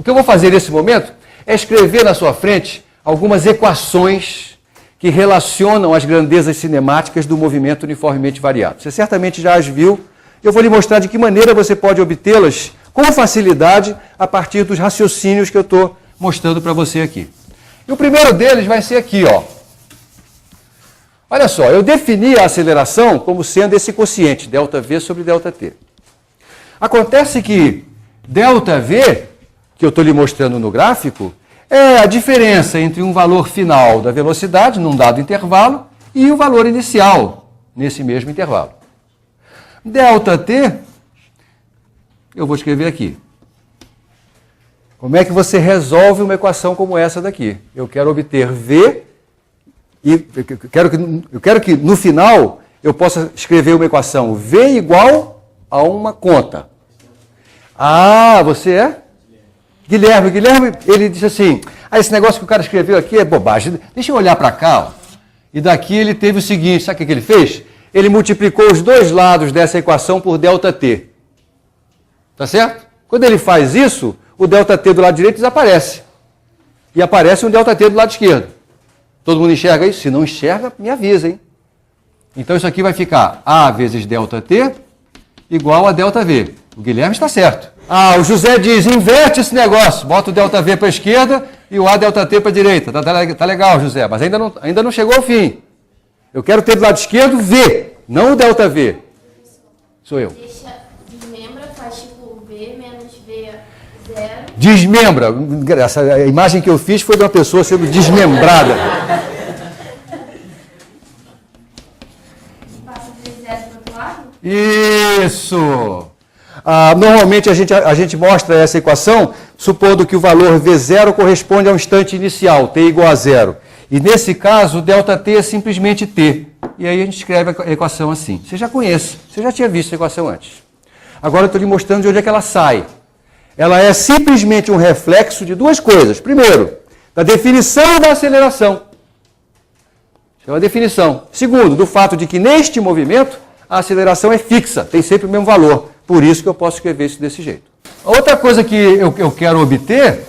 O que eu vou fazer nesse momento é escrever na sua frente algumas equações que relacionam as grandezas cinemáticas do movimento uniformemente variado. Você certamente já as viu. Eu vou lhe mostrar de que maneira você pode obtê-las com facilidade a partir dos raciocínios que eu estou mostrando para você aqui. E o primeiro deles vai ser aqui, ó. Olha só, eu defini a aceleração como sendo esse quociente, ΔV sobre ΔT. Acontece que ΔV, que eu estou lhe mostrando no gráfico, é a diferença entre um valor final da velocidade, num dado intervalo, e o valor inicial, nesse mesmo intervalo. ΔT, eu vou escrever aqui. Como é que você resolve uma equação como essa daqui? Eu quero obter V, e eu quero que no final eu possa escrever uma equação V igual a uma conta. Ah, você é? Guilherme, ele disse assim, esse negócio que o cara escreveu aqui é bobagem. Deixa eu olhar para cá, ó. E daqui ele teve o seguinte, sabe o que ele fez? Ele multiplicou os dois lados dessa equação por ΔT. Tá certo? Quando ele faz isso, o ΔT do lado direito desaparece. E aparece um ΔT do lado esquerdo. Todo mundo enxerga isso? Se não enxerga, me avisa, hein? Então isso aqui vai ficar A vezes ΔT igual a ΔV. O Guilherme está certo. Ah, o José diz, inverte esse negócio. Bota o ΔV para a esquerda e o AΔT para a direita. Tá legal, José, mas ainda não chegou ao fim. Eu quero ter do lado esquerdo V, não o ΔV. Sou eu. Desmembra, faz tipo V menos V0. Desmembra. A imagem que eu fiz foi de uma pessoa sendo desmembrada. Passa V0 para o outro lado? Isso! Normalmente a gente mostra essa equação supondo que o valor V0 corresponde ao instante inicial, t igual a 0. E nesse caso, o ΔT é simplesmente t. E aí a gente escreve a equação assim. Você já conhece, você já tinha visto a equação antes. Agora eu estou lhe mostrando de onde é que ela sai. Ela é simplesmente um reflexo de duas coisas. Primeiro, da definição da aceleração. Isso é uma definição. Segundo, do fato de que neste movimento a aceleração é fixa, tem sempre o mesmo valor. Por isso que eu posso escrever isso desse jeito. A outra coisa que eu quero obter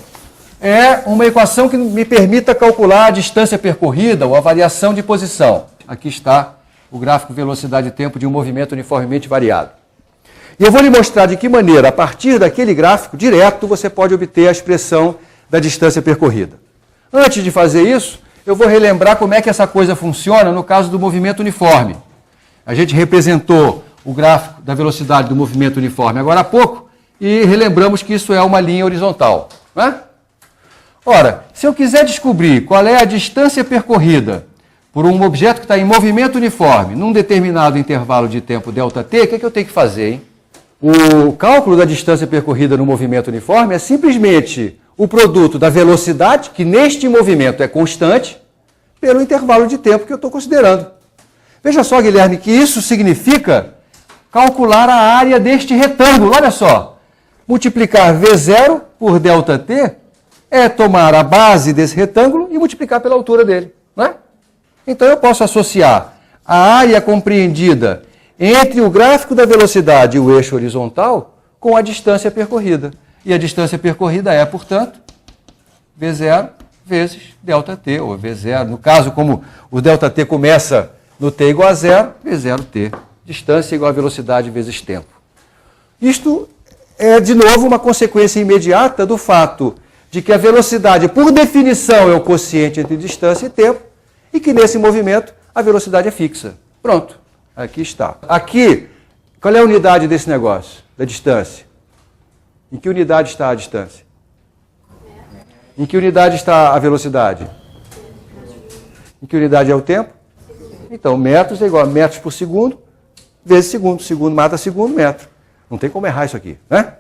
é uma equação que me permita calcular a distância percorrida ou a variação de posição. Aqui está o gráfico velocidade e tempo de um movimento uniformemente variado. E eu vou lhe mostrar de que maneira, a partir daquele gráfico, direto, você pode obter a expressão da distância percorrida. Antes de fazer isso, eu vou relembrar como é que essa coisa funciona no caso do movimento uniforme. A gente representou o gráfico da velocidade do movimento uniforme agora há pouco e relembramos que isso é uma linha horizontal. Não é? Ora, se eu quiser descobrir qual é a distância percorrida por um objeto que está em movimento uniforme num determinado intervalo de tempo ΔT, o que eu tenho que fazer, hein? O cálculo da distância percorrida no movimento uniforme é simplesmente o produto da velocidade, que neste movimento é constante, pelo intervalo de tempo que eu estou considerando. Veja só, Guilherme, que isso significa calcular a área deste retângulo. Olha só, multiplicar V0 por ΔT é tomar a base desse retângulo e multiplicar pela altura dele, não é? Então eu posso associar a área compreendida entre o gráfico da velocidade e o eixo horizontal com a distância percorrida. E a distância percorrida é, portanto, V0 vezes ΔT, ou V0. No caso, como o ΔT começa no t igual a 0, V0t. Distância igual a velocidade vezes tempo. Isto é, de novo, uma consequência imediata do fato de que a velocidade, por definição, é o quociente entre distância e tempo, e que nesse movimento a velocidade é fixa. Pronto, aqui está. Aqui, qual é a unidade desse negócio, da distância? Em que unidade está a distância? Em que unidade está a velocidade? Em que unidade é o tempo? Então, metros é igual a metros por segundo, vezes segundo. Segundo mata segundo, metro. Não tem como errar isso aqui, né?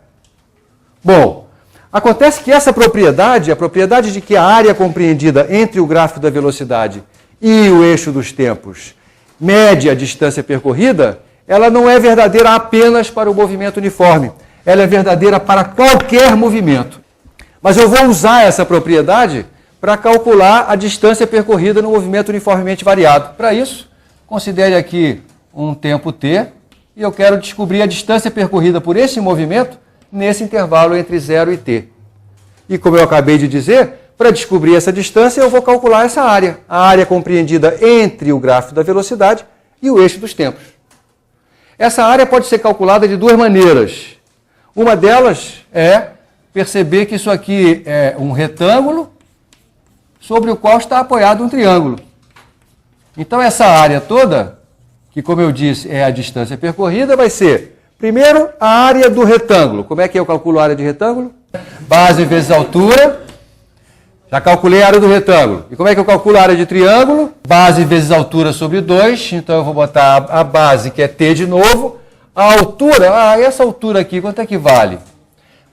Bom, acontece que essa propriedade, a propriedade de que a área compreendida entre o gráfico da velocidade e o eixo dos tempos mede a distância percorrida, ela não é verdadeira apenas para o movimento uniforme. Ela é verdadeira para qualquer movimento. Mas eu vou usar essa propriedade para calcular a distância percorrida no movimento uniformemente variado. Para isso, considere aqui um tempo t, e eu quero descobrir a distância percorrida por esse movimento nesse intervalo entre 0 e t. E como eu acabei de dizer, para descobrir essa distância, eu vou calcular essa área. A área compreendida entre o gráfico da velocidade e o eixo dos tempos. Essa área pode ser calculada de duas maneiras. Uma delas é perceber que isso aqui é um retângulo sobre o qual está apoiado um triângulo. Então, essa área toda, que como eu disse é a distância percorrida, vai ser, primeiro, a área do retângulo. Como é que eu calculo a área de retângulo? Base vezes altura. Já calculei a área do retângulo. E como é que eu calculo a área de triângulo? Base vezes altura sobre 2. Então, eu vou botar a base, que é t de novo. A altura, essa altura aqui, quanto é que vale?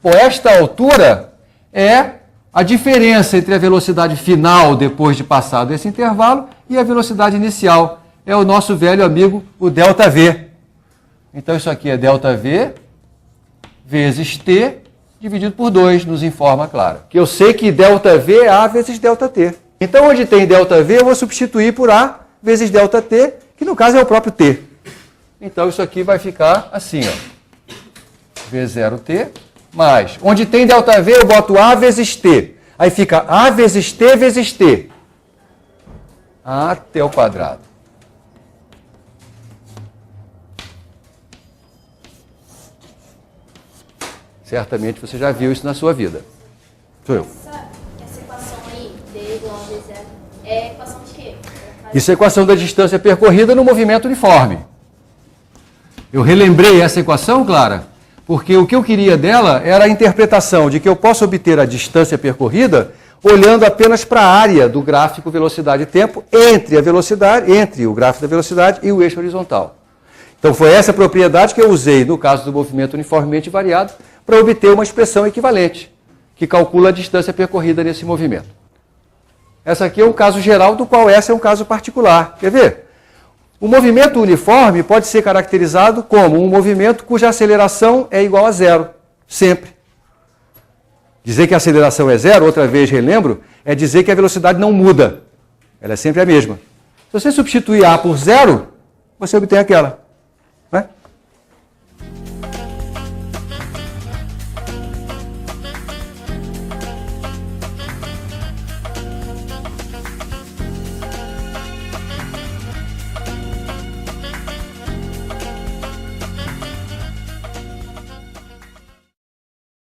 Bom, esta altura é a diferença entre a velocidade final, depois de passado esse intervalo, e a velocidade inicial. É o nosso velho amigo, o ΔV. Então, isso aqui é ΔV vezes t dividido por 2, nos informa, claro. Que eu sei que ΔV é A vezes ΔT. Então, onde tem ΔV, eu vou substituir por A vezes ΔT, que no caso é o próprio t. Então, isso aqui vai ficar assim, ó. V0t mais. Onde tem ΔV, eu boto A vezes t. Aí fica A vezes t vezes t. Até o quadrado. Certamente você já viu isso na sua vida. Sou eu. Essa equação aí, D igual a V0, é equação de quê? Isso é a equação da distância percorrida no movimento uniforme. Eu relembrei essa equação, Clara, porque o que eu queria dela era a interpretação de que eu posso obter a distância percorrida olhando apenas para a área do gráfico velocidade-tempo entre o gráfico da velocidade e o eixo horizontal. Então foi essa propriedade que eu usei no caso do movimento uniformemente variado para obter uma expressão equivalente, que calcula a distância percorrida nesse movimento. Essa aqui é um caso geral, do qual essa é um caso particular. Quer ver? O movimento uniforme pode ser caracterizado como um movimento cuja aceleração é igual a zero, sempre. Dizer que a aceleração é zero, outra vez relembro, é dizer que a velocidade não muda. Ela é sempre a mesma. Se você substituir A por zero, você obtém aquela.